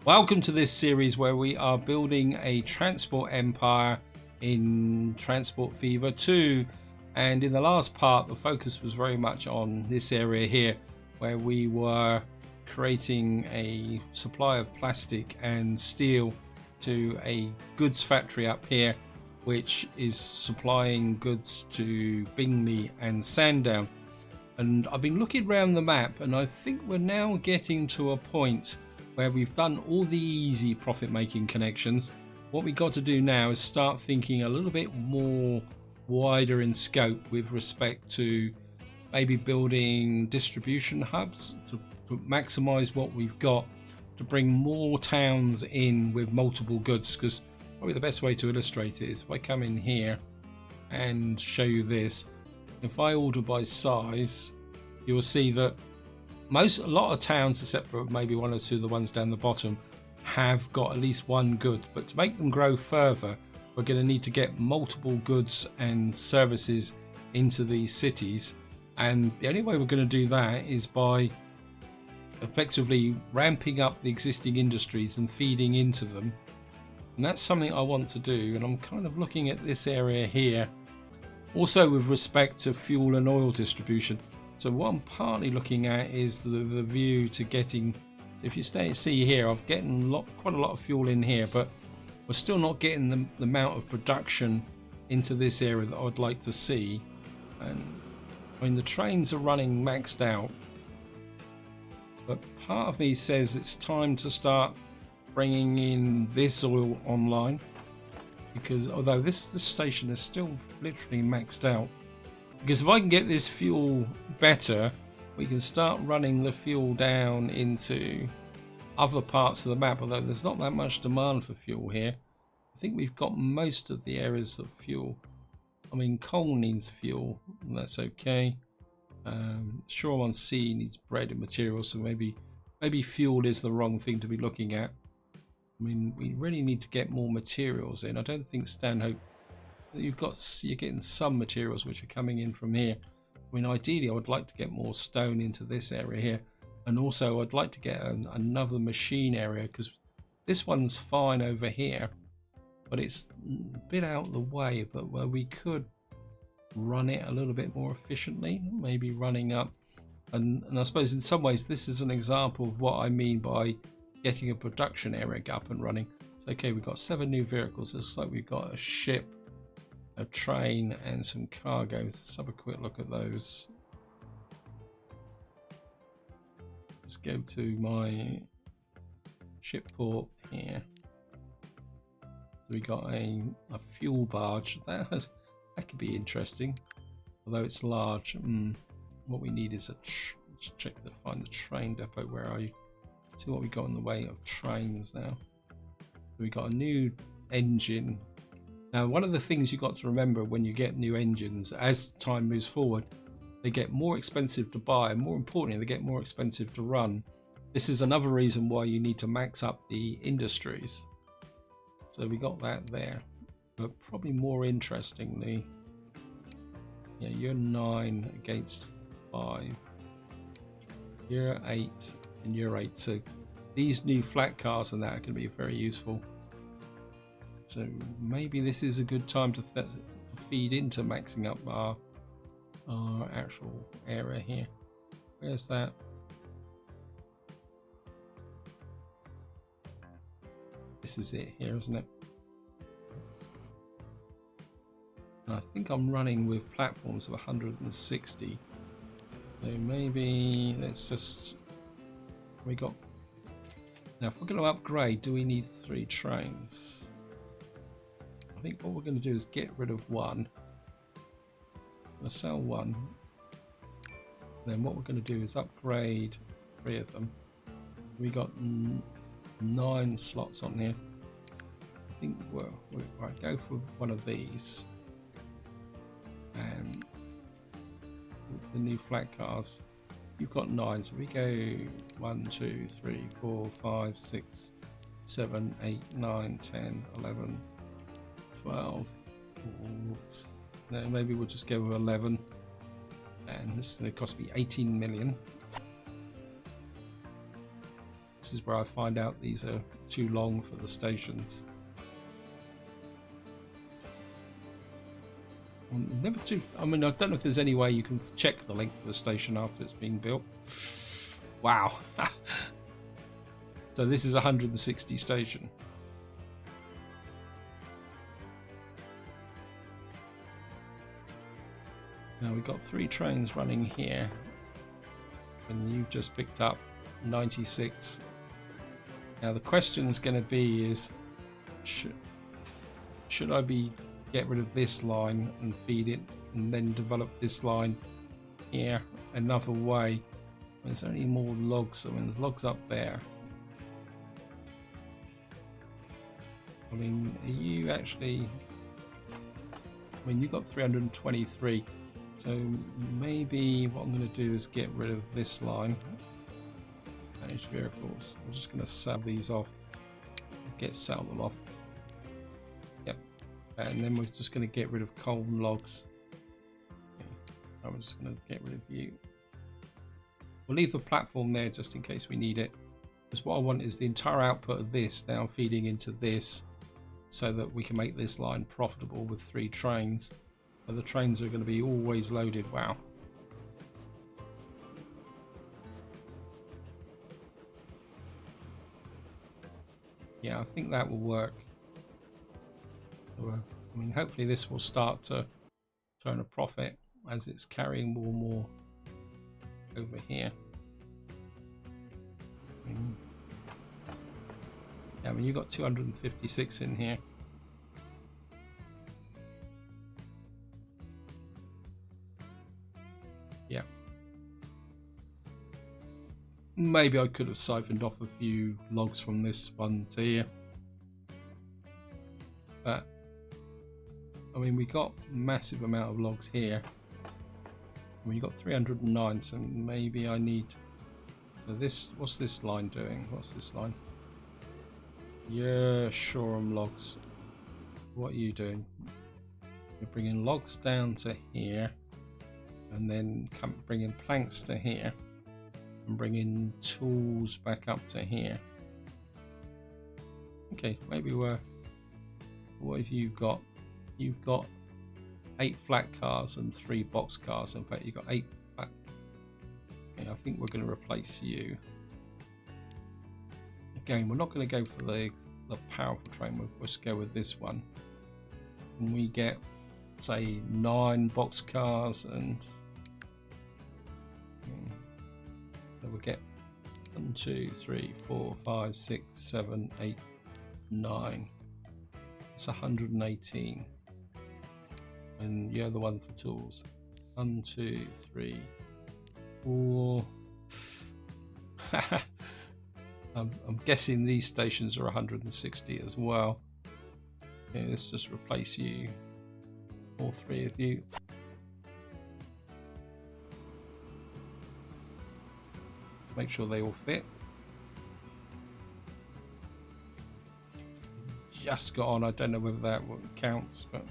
Welcome to this series where we are building a transport empire in Transport Fever 2, and in the last part the focus was very much on this area here where we were creating a supply of plastic and steel to a goods factory up here which is supplying goods to Bingley and Sandown. And I've been looking around the map and I think we're now getting to a point where we've done all the easy profit making connections. What we got to do now is start thinking a little bit more wider in scope with respect to maybe building distribution hubs to maximize what we've got, to bring more towns in with multiple goods. Because probably the best way to illustrate it is if I come in here and show you this. If I order by size, you'll see that a lot of towns, except for maybe one or two of the ones down the bottom, have got at least one good. But to make them grow further, we're going to need to get multiple goods and services into these cities. And the only way we're going to do that is by effectively ramping up the existing industries and feeding into them. And that's something I want to do. And I'm kind of looking at this area here. Also with respect to fuel and oil distribution. So what I'm partly looking at is the view to getting, if you see here, I've getting quite a lot of fuel in here, but we're still not getting the amount of production into this area that I would like to see. And I mean, the trains are running maxed out, but part of me says it's time to start bringing in this oil online, because although this station is still literally maxed out. Because if I can get this fuel better, we can start running the fuel down into other parts of the map, although there's not that much demand for fuel here. I think we've got most of the areas of fuel. I mean, coal needs fuel, and that's okay. Shore on Sea needs bread and materials, so maybe fuel is the wrong thing to be looking at. I mean, we really need to get more materials in. I don't think Stanhope... You're getting some materials which are coming in from here. I mean, ideally I would like to get more stone into this area here, and also I'd like to get another machine area, because this one's fine over here, but it's a bit out of the way, but where we could run it a little bit more efficiently, maybe running up, and I suppose in some ways this is an example of what I mean by getting a production area up and running. So, okay, we've got 7 new vehicles. It looks like we've got a ship, a train, and some cargo. Let's have a quick look at those. Let's go to my ship port here. So we got a fuel barge. That could be interesting, although it's large. What we need is let's check to find the train depot. Where are you? Let's see what we got in the way of trains now. So we got a new engine. Now, one of the things you got to remember when you get new engines, as time moves forward, they get more expensive to buy, and more importantly, they get more expensive to run. This is another reason why you need to max up the industries. So we got that there. But probably more interestingly, yeah, you're 9 against 5. You're 8 and you're 8. So these new flat cars and that are going to be very useful. So maybe this is a good time to feed into maxing up our actual area here. Where's that? This is it here, isn't it? And I think I'm running with platforms of 160. So maybe let's just... Now if we're going to upgrade, do we need 3 trains? I think what we're going to do is get rid of one. We'll sell one. Then what we're going to do is upgrade 3 of them. We got 9 slots on here. I think we'll go for one of these. And the new flat cars. You've got 9, so we go 1, 2, 3, 4, 5, 6, 7, 8, 9, 10, 11, 12. No, maybe we'll just go with 11. And this is going to cost me 18 million. This is where I find out these are too long for the stations. Never too. I mean, I don't know if there's any way you can check the length of the station after it's being built. Wow. So this is 160 station. Now we've got 3 trains running here, and you've just picked up 96. Now the question is going to be is, should I get rid of this line and feed it, and then develop this line here another way? Is there any more logs? I mean, there's logs up there. I mean, are you actually? I mean, you got 323. So maybe what I'm going to do is get rid of this line. Managed vehicles. I'm just going to sell these off. Sell them off. Yep. And then we're just going to get rid of coal and logs. Okay. I'm just going to get rid of you. We'll leave the platform there just in case we need it. Because what I want is the entire output of this now feeding into this, so that we can make this line profitable with 3 trains. So the trains are going to be always loaded. Wow. Yeah, I think that will work. So, I mean, hopefully this will start to turn a profit as it's carrying more and more over here. I mean, you've got 256 in here. Yeah. Maybe I could have siphoned off a few logs from this one to here. But, I mean, we got a massive amount of logs here. I mean, you got 309, so maybe I need... So this, what's this line doing? What's this line? Yeah, Shoreham logs. What are you doing? You're bringing logs down to here, and then bringing planks to here, and bringing tools back up to here. Okay, maybe we're... What have you got? You've got 8 flat cars and 3 box cars. In fact, you've got 8 flat... Okay, I think we're going to replace you. Again, we're not going to go for the powerful train. We'll just go with this one. And we get, say, 9 box cars, and so we'll get 1, 2, 3, 4, 5, 6, 7, 8, 9. It's 118. And you're the one for tools. 1, 2, 3, 4. I'm guessing these stations are 160 as well. Okay, let's just replace you, all 3 of you. Make sure they all fit. Just got on. I don't know whether that counts, but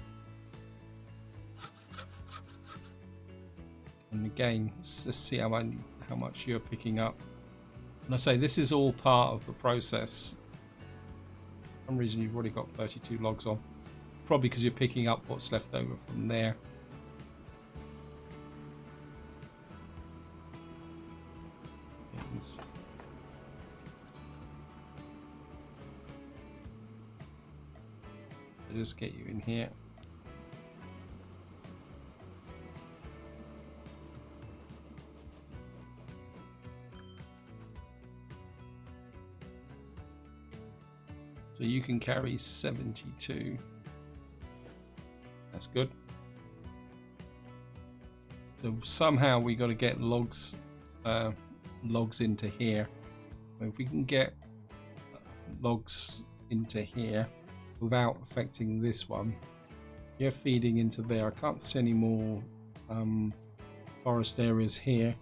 and again, let's see how much you're picking up. And I say this is all part of the process. For some reason you've already got 32 logs on. Probably because you're picking up what's left over from there. I'll just get you in here. So you can carry 72. That's good. So somehow we got to get logs into here. If we can get logs into here without affecting this one, you're feeding into there. I can't see any more forest areas here.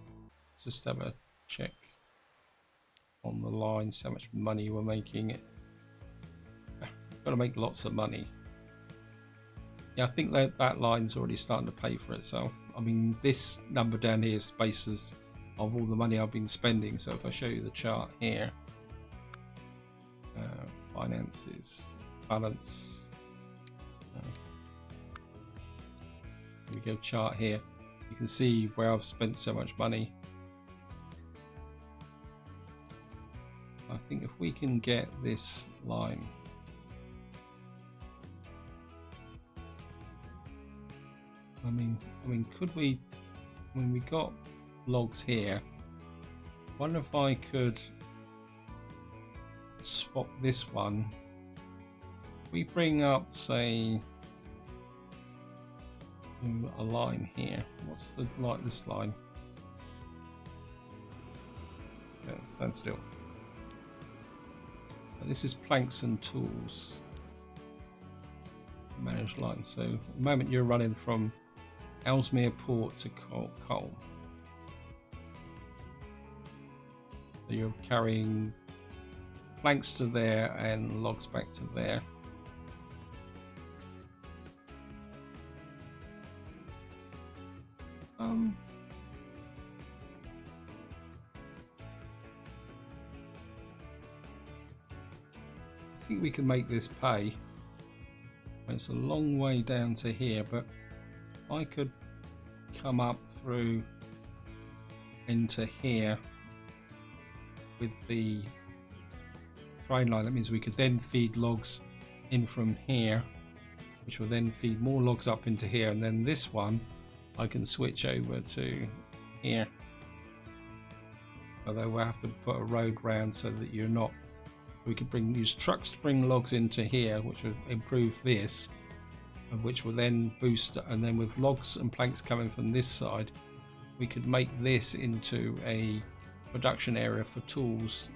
Let's just have a check on the lines, how much money we're making. Got to make lots of money. Yeah, I think that line's already starting to pay for itself. I mean, this number down here is basis of all the money I've been spending. So if I show you the chart here, finances, balance. Here we go, chart here. You can see where I've spent so much money. I think if we can get this line, I mean, could we, when we got logs here, I wonder if I could swap this one. If we bring up, say, a line here. What's the this line? Yeah, stand still. This is planks and tools. Manage line. So at the moment you're running from Ellesmere Port to Colne. So you're carrying planks to there and logs back to there. I think we can make this pay. It's a long way down to here, but if I could come up through into here with the train line, that means we could then feed logs in from here, which will then feed more logs up into here, and then this one I can switch over to here. Although we'll have to put a road round so that you're not, we could use trucks to bring logs into here, which would improve this, and which will then boost, and then with logs and planks coming from this side, we could make this into a production area for tools.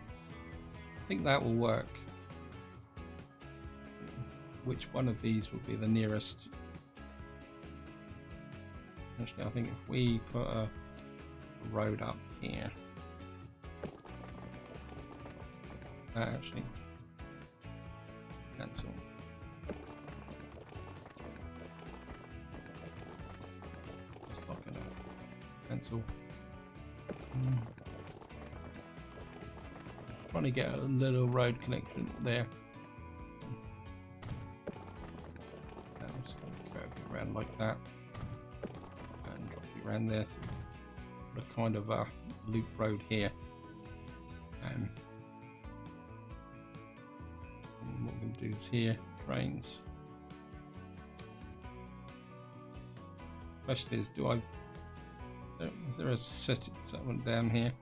I think that will work. Which one of these would be the nearest? Actually, I think if we put a road up here, actually cancel. It's not gonna cancel. Trying to get a little road connection there. I'm just going to curve it around like that and drop it around there. So put a kind of a loop road here. And what we're going to do is here, trains. Question is, is there a settlement down here?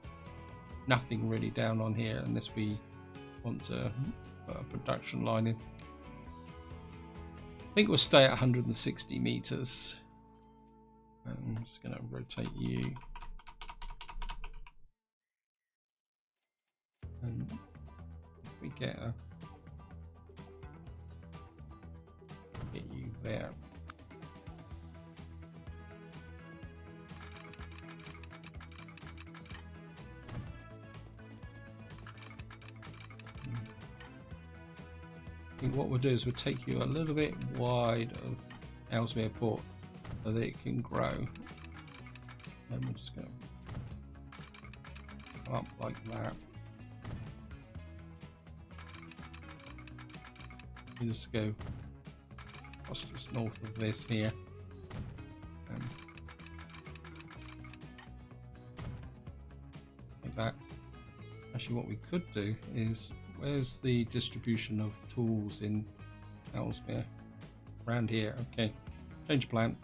Nothing really down on here unless we want to put a production line in. I think we'll stay at 160 meters. I'm just going to rotate you. And if we get you there. I think what we'll do is we'll take you a little bit wide of Ellesmere Port so that it can grow. And we're just going to come up like that. We just go just north of this here. Like that. Actually, what we could do is, where's the distribution of tools in Ellesmere? Around here. Okay, change plan.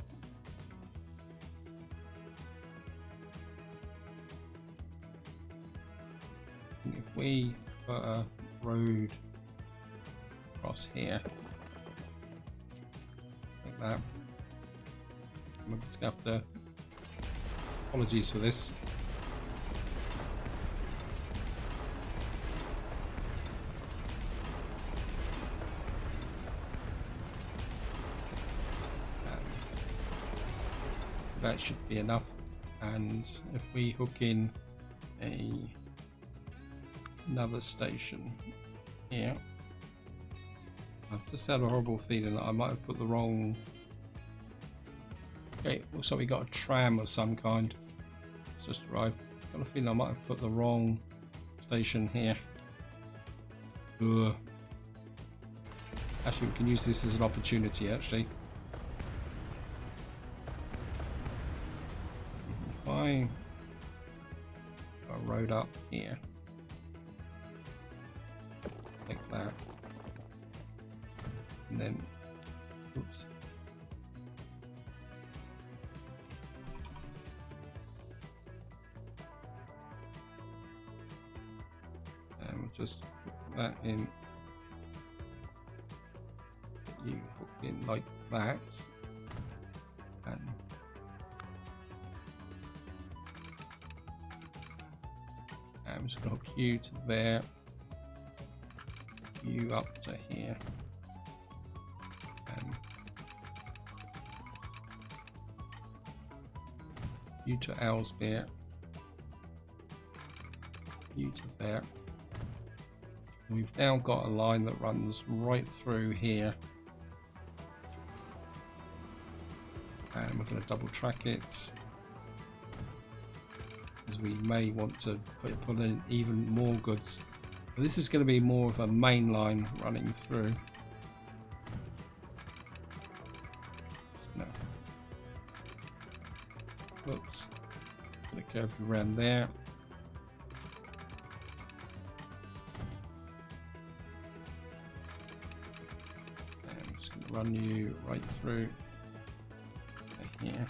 If we put a road across here, like that, I'm just gonna have to, apologies for this. That should be enough, and if we hook in another station here, I've just had a horrible feeling that I might have put the wrong. Okay, looks like we got a tram of some kind. It's just arrived. I've got a feeling I might have put the wrong station here. Ugh. Actually, we can use this as an opportunity, actually. Fine. A road up here. Like that. And then, oops. And we'll just put that in. You hook in like that. And I'm just going to hook you to there, you up to here, and you to Ellesmere, you to there. We've now got a line that runs right through here, and we're going to double track it. We may want to put in even more goods. But this is going to be more of a main line running through. No. Oops. Going to go around there. And I'm just going to run you right through here.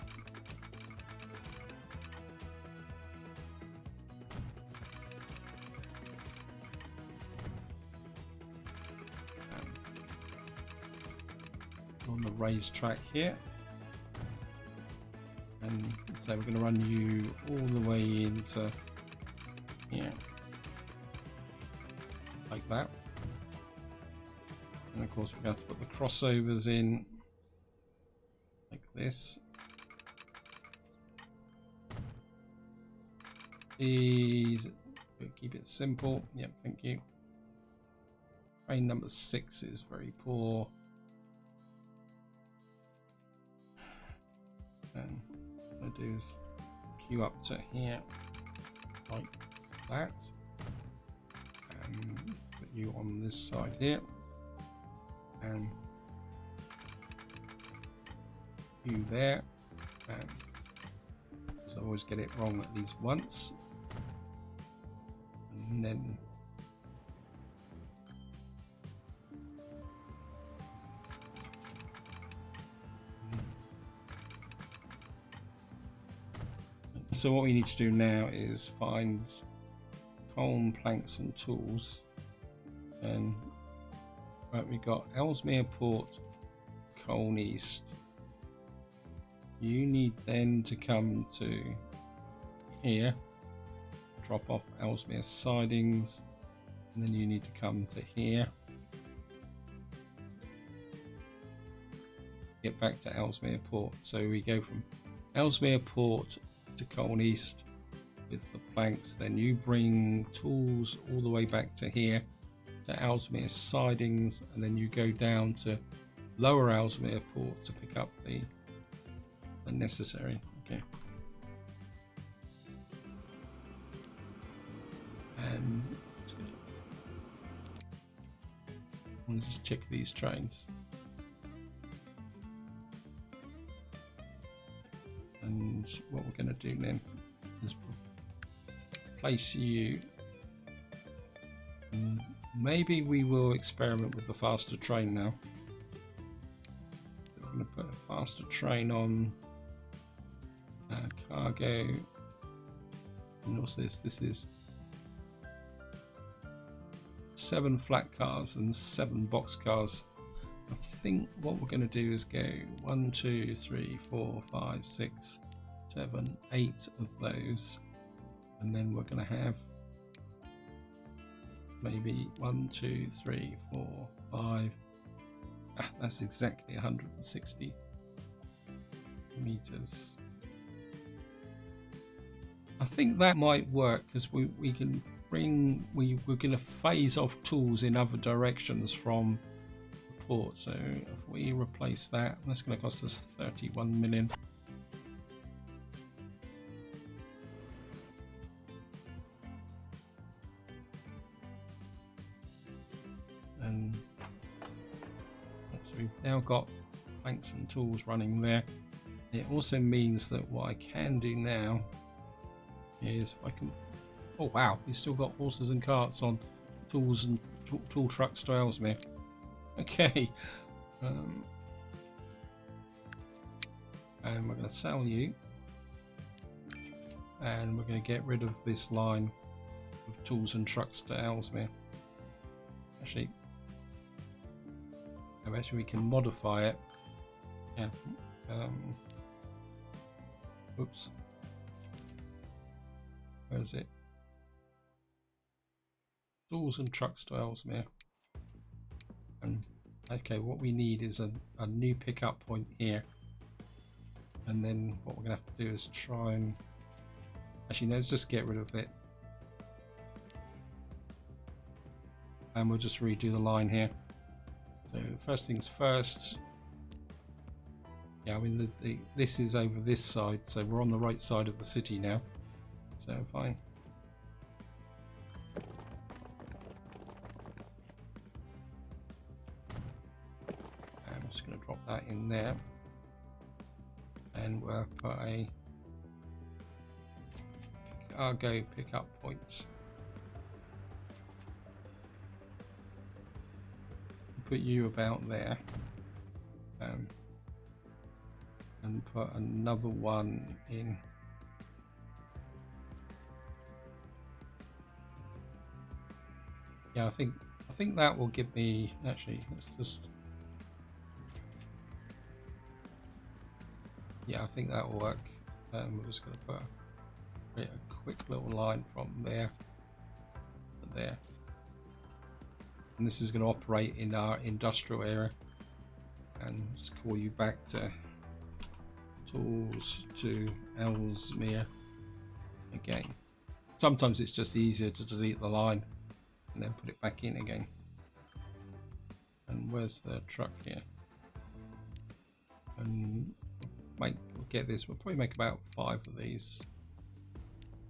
On the raised track here, and so we're going to run you all the way into here like that, and of course we're going to have to put the crossovers in like this. Please keep it simple. Yep, thank you. Train number 6 is very poor. And what I do is queue up to here like that, and put you on this side here, and you there, and because I always get it wrong at least once, and then so what we need to do now is find column planks and tools, and right, we got Ellesmere Port, Colne East. You need then to come to here, drop off Ellesmere sidings, and then you need to come to here, get back to Ellesmere Port. So we go from Ellesmere Port to Colne East with the planks, then you bring tools all the way back to here to Ellesmere sidings, and then you go down to Lower Ellesmere Port to pick up the necessary. Okay, and I'll just check these trains. And what we're going to do then is place you. Maybe we will experiment with the faster train now. We're going to put a faster train on cargo. And what's this? This is 7 flat cars and 7 box cars. I think what we're going to do is go 1, 2, 3, 4, 5, 6, 7, 8 of those, and then we're going to have maybe 1, 2, 3, 4, 5. That's exactly 160 meters. I think that might work because we can bring we're going to phase off tools in other directions from port. So if we replace that, that's going to cost us 31 million. And So we've now got planks and tools running there. It also means that what I can do now is I can... Oh wow, we've still got horses and carts on tools and tool trucks to Ellesmere. Okay. And we're going to sell you. And we're going to get rid of this line of tools and trucks to Ellesmere. Actually, we can modify it. Yeah. Oops. Where is it? Tools and trucks to Ellesmere. And okay, what we need is a new pickup point here. And then what we're going to have to do is try and... Actually, no, let's just get rid of it. And we'll just redo the line here. So first things first. Yeah, I mean, this is over this side, so we're on the right side of the city now. So fine. I'm just going to drop that in there. And we'll put a cargo pickup points. Put you about there. And put another one in. Yeah, I think that will give me... Actually, let's just... Yeah, I think that will work. We're just going to put a quick little line from there to there. And this is going to operate in our industrial area. And just call you back to tools to Ellesmere again. Sometimes it's just easier to delete the line and then put it back in again. And where's the truck here? And we'll get this. We'll probably make about 5 of these.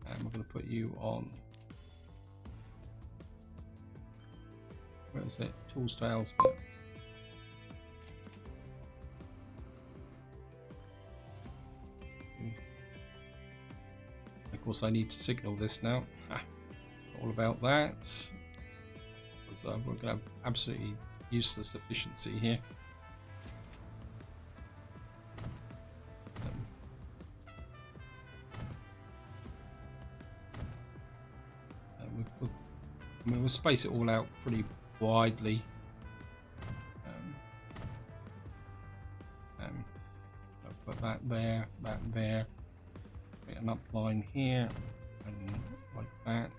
And we're going to put you on. Where is it? Tools to Ellesmere. Of course, I need to signal this now. All about that. Because we're going to have absolutely useless efficiency here. We'll space it all out pretty widely. I'll put that there, get an up line here, and like that,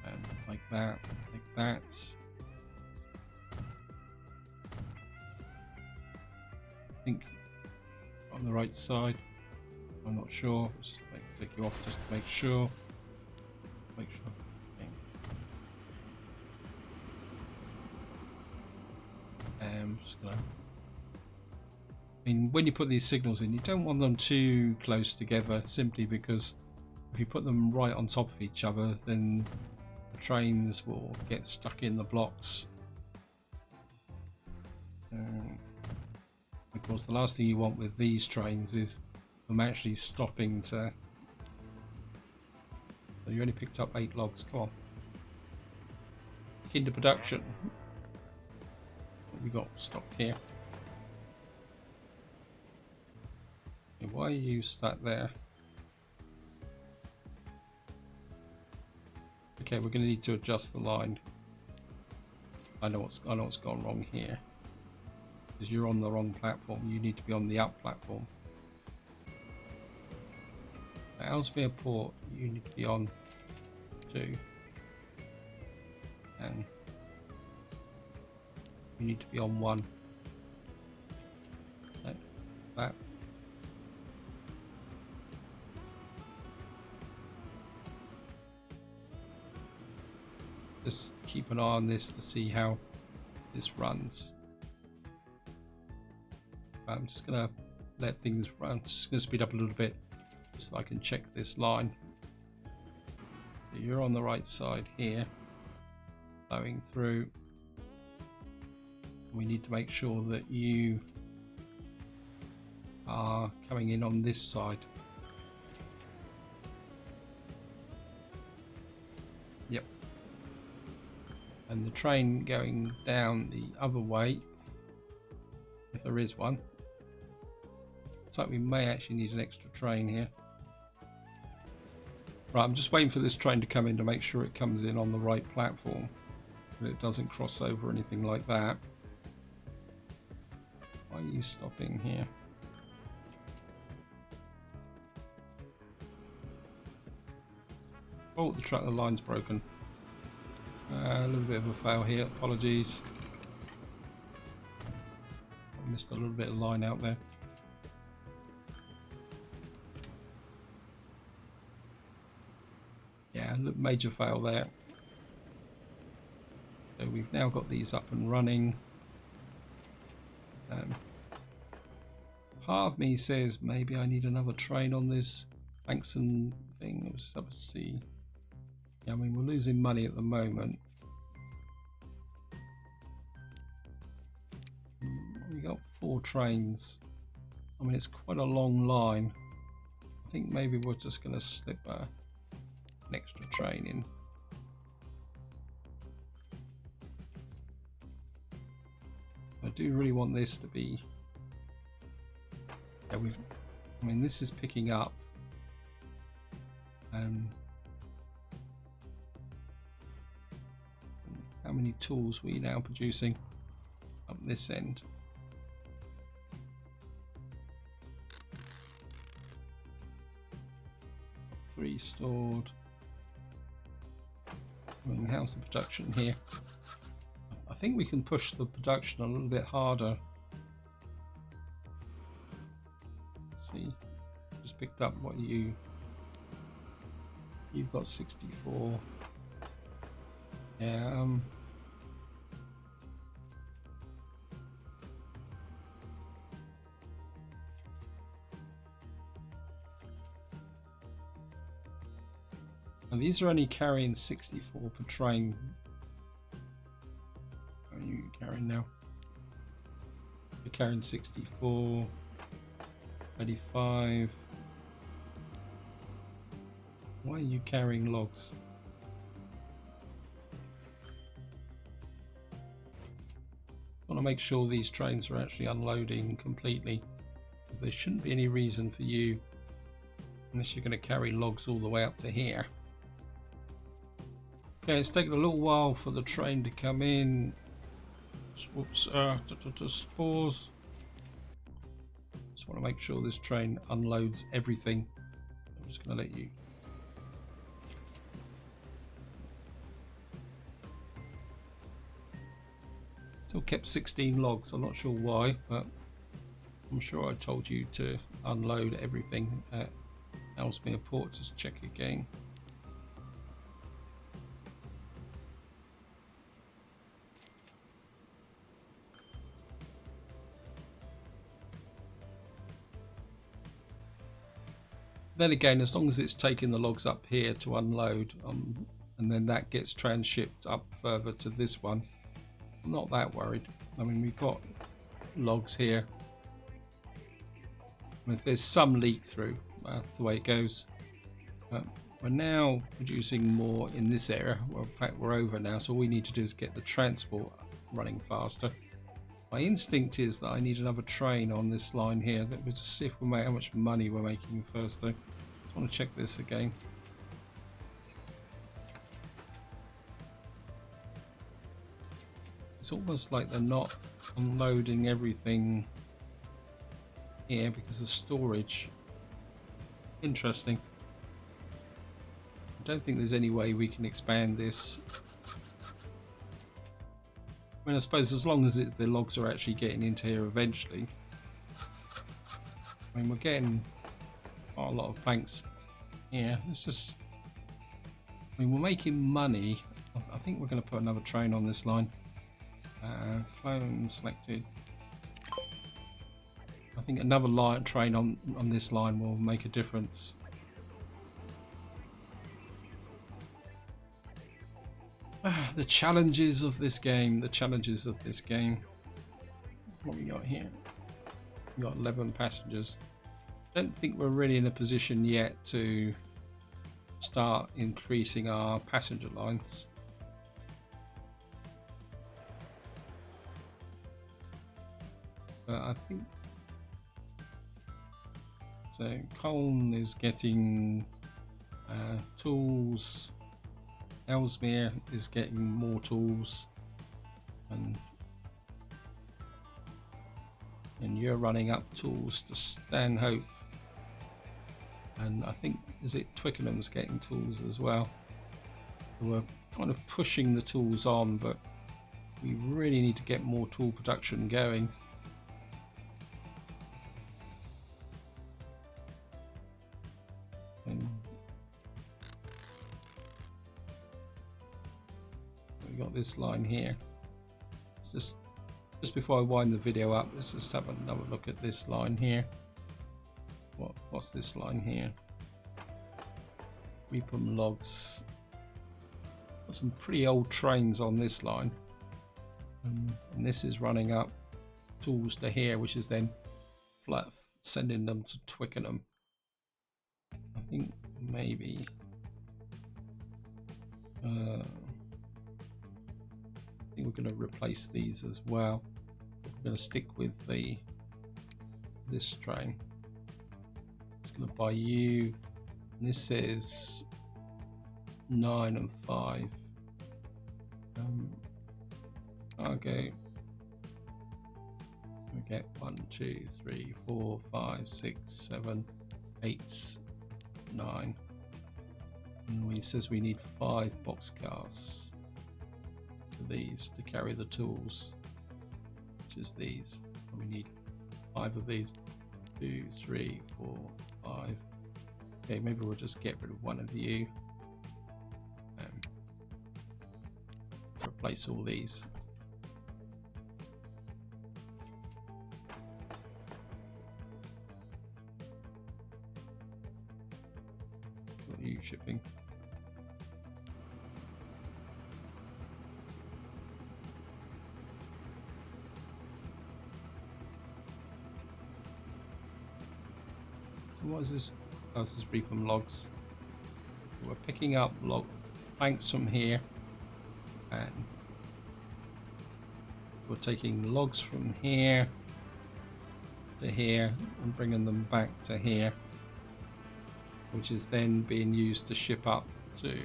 and like that, like that. I think on the right side. I'm not sure. Let's just take you off just to make sure. Okay. Just gonna... I mean, when you put these signals in, you don't want them too close together, simply because if you put them right on top of each other, then the trains will get stuck in the blocks. Of course, the last thing you want with these trains is them actually stopping to... So you only picked up 8 logs, come on. Into production. What we got stocked here? Okay, why are you stuck there? Okay, we're going to need to adjust the line. I know what's gone wrong here. Because you're on the wrong platform. You need to be on the up platform. At Ellesmere Port, you need to be on 2. And you need to be on 1. Like that. Just keep an eye on this to see how this runs. I'm just gonna let things run. Just gonna speed up a little bit so I can check this line. So you're on the right side here, flowing through. We need to make sure that you are coming in on this side. Yep. And the train going down the other way, if there is one. Looks like we may actually need an extra train here. Right, I'm just waiting for this train to come in to make sure it comes in on the right platform, that it doesn't cross over or anything like that. Why are you stopping here? Oh, the line's broken. A little bit of a fail here, apologies. I missed a little bit of line out there. Yeah, major fail there. So we've now got these up and running. Part of me says maybe I need another train on this Langston thing. Let's have a see. Yeah, I mean, we're losing money at the moment. We got 4 trains. I mean, it's quite a long line. I think maybe we're just going to slip an extra train in. I do really want this to be. Yeah, I mean, this is picking up. How many tools are we now producing up this end? 3 stored. I mean, how's the production here? I think we can push the production a little bit harder. Let's see, just picked up what you've got 64. Yeah. And these are only carrying 64 per train. How are you carrying now? You're carrying 64, 35. Why are you carrying logs? I want to make sure these trains are actually unloading completely. There shouldn't be any reason for you, unless you're going to carry logs all the way up to here. Okay, it's taken a little while for the train to come in. Whoops, spores. Just want to make sure this train unloads everything. I'm just going to let you. Still kept 16 logs. I'm not sure why, but I'm sure I told you to unload everything at Ellesmere Port. Just check again. Then again, as long as it's taking the logs up here to unload, and then that gets transshipped up further to this one, I'm not that worried. I mean, we've got logs here. I mean, if there's some leak through, that's the way it goes. We're now producing more in this area. Well, in fact, we're over now, so all we need to do is get the transport running faster. My instinct is that I need another train on this line here. Let's just see if we make how much money we're making first, though. Just want to check this again. It's almost like they're not unloading everything here because of storage. Interesting. I don't think there's any way we can expand this. I mean, I suppose as long as the logs are actually getting into here eventually. I mean, we're getting quite a lot of planks here. It's just, I mean, we're making money. I think we're going to put another train on this line. Clone selected. I think another train on this line will make a difference. The challenges of this game. The challenges of this game. What we got here? We got 11 passengers. Don't think we're really in a position yet to start increasing our passenger lines. But I think so. Colne is getting tools. Ellesmere is getting more tools, and you're running up tools to Stanhope, and I think is it Twickenham's getting tools as well. So we're kind of pushing the tools on, but we really need to get more tool production going. And we got this line here. It's just before I wind the video up, let's just have another look at this line here. What's this line here? Reapum logs. Got some pretty old trains on this line, and this is running up tools to here, which is then flat sending them to Twickenham. I think maybe I think we're going to replace these as well. We're going to stick with this train. Just going to buy you. And this is 9 and 5. Cargo. We get 1, 2, 3, 4, 5, 6, 7, 8, 9. And it says we need 5 boxcars. These to carry the tools, which is these. We need 5 of these. 2, 3, 4, 5. Okay, maybe we'll just get rid of one of you and replace all these. What are you shipping? What is this? Oh, this is Reapum logs. We're picking up log planks from here, and we're taking logs from here to here and bringing them back to here, which is then being used to ship up to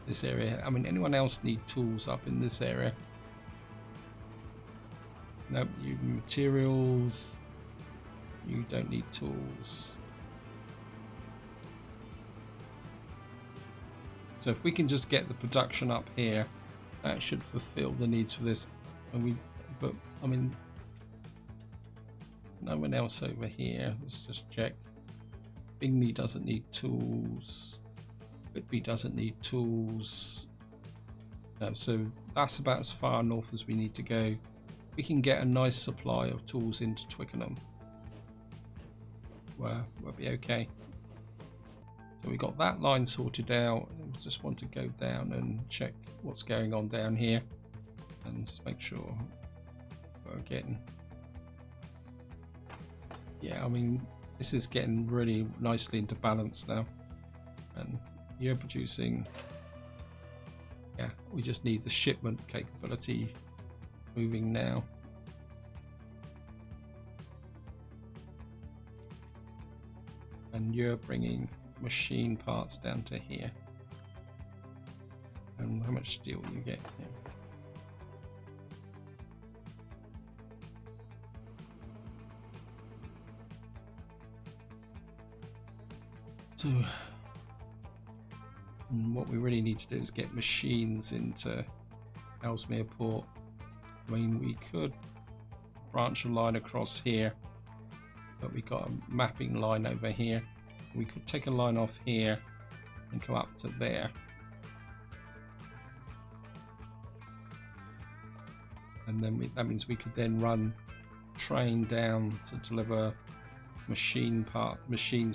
this area. I mean, anyone else need tools up in this area? Nope, you materials. You don't need tools. So if we can just get the production up here, that should fulfill the needs for this. But I mean, no one else over here. Let's just check. Bingley doesn't need tools. Whitby doesn't need tools. No, so that's about as far north as we need to go. We can get a nice supply of tools into Twickenham. We'll be okay. So we got that line sorted out. We just want to go down and check what's going on down here and just make sure we're getting. Yeah, I mean, this is getting really nicely into balance now, and you're producing. Yeah, we just need the shipment capability moving now. And you're bringing machine parts down to here. And how much steel you get here? So what we really need to do is get machines into Ellesmere Port. I mean, we could branch a line across here, but we got a mapping line over here. We could take a line off here and come up to there. And then that means we could then run train down to deliver machines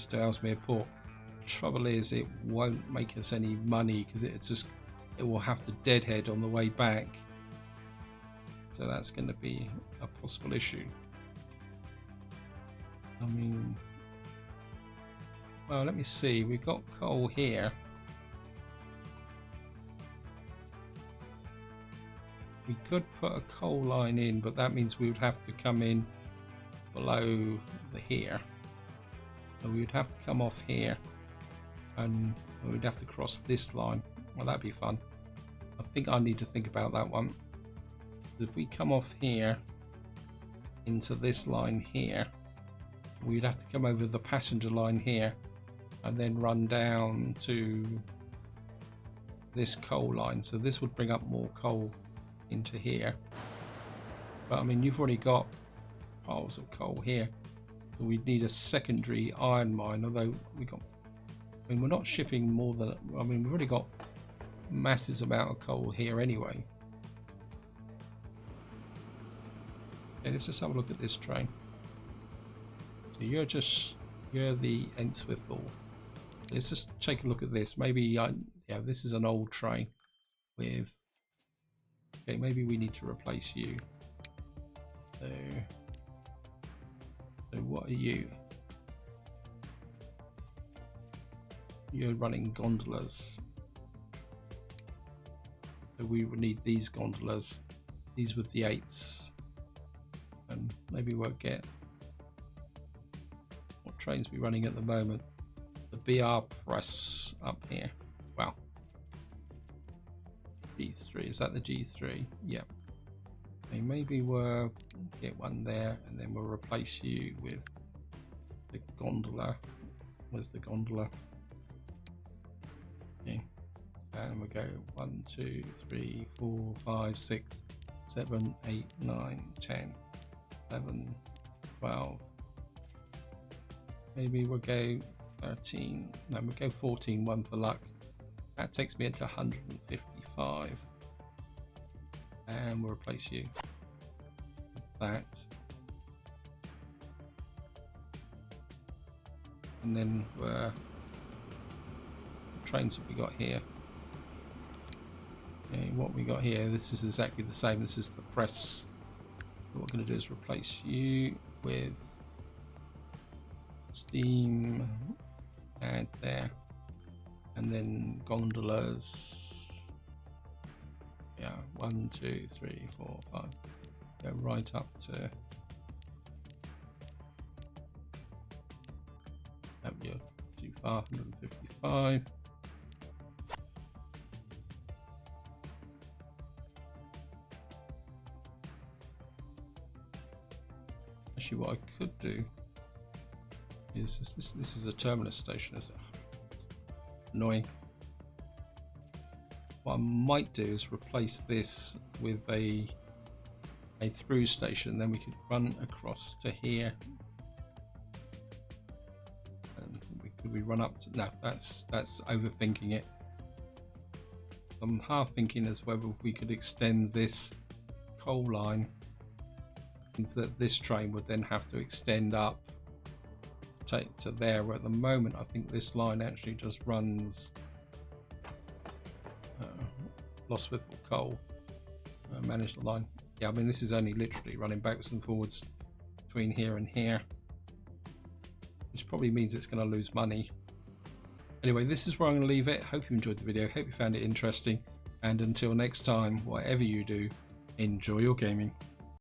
to Ellesmere Port. The trouble is, it won't make us any money because it will have to deadhead on the way back. So that's going to be a possible issue. I mean, well, let me see. We've got coal here. We could put a coal line in, but that means we would have to come in below the here. So we would have to come off here, and we'd have to cross this line. Well, that'd be fun. I think I need to think about that one. If we come off here into this line here, we'd have to come over the passenger line here and then run down to this coal line. So this would bring up more coal into here. But I mean, you've already got piles of coal here. So we'd need a secondary iron mine, although we got, I mean, we're not shipping more than, I mean, we've already got massive amount of coal here anyway. Okay, let's just have a look at this train. So you're the Entswithal. Let's just take a look at this. Maybe yeah, this is an old train with, okay, maybe we need to replace you. So what are you? You're running gondolas. So we would need these gondolas, these with the 8s, and maybe we'll get, what trains are we running at the moment? The BR Press up here. Wow. G3, is that the G3? Yep. Okay, maybe we'll get one there, and then we'll replace you with the gondola. Where's the gondola? Okay. And we'll go 1, 2, 3, 4, 5, 6, 7, 8, 9, 10, 11, 12. Maybe we'll go 13. No, we'll go 14, one for luck. That takes me into 155. And we'll replace you with that. And then the trains that we got here. Okay, what we got here, this is exactly the same. This is the press. What we're going to do is replace you with steam, add there, and then gondolas. Yeah, 1, 2, 3, 4, 5. Go right up to. You're too far, 155. Actually, what I could do is this is a terminus station, is it? Annoying. What I might do is replace this with a through station, then we could run across to here. And could we run up to, no, that's overthinking it. I'm half thinking as whether we could extend this coal line, means that this train would then have to extend up take to there, where at the moment I think this line actually just runs Lostwithal coal, manage the line. Yeah, I mean, this is only literally running backwards and forwards between here and here, which probably means it's going to lose money. Anyway, this is where I'm going to leave it. Hope you enjoyed the video, hope you found it interesting, and until next time, whatever you do, enjoy your gaming.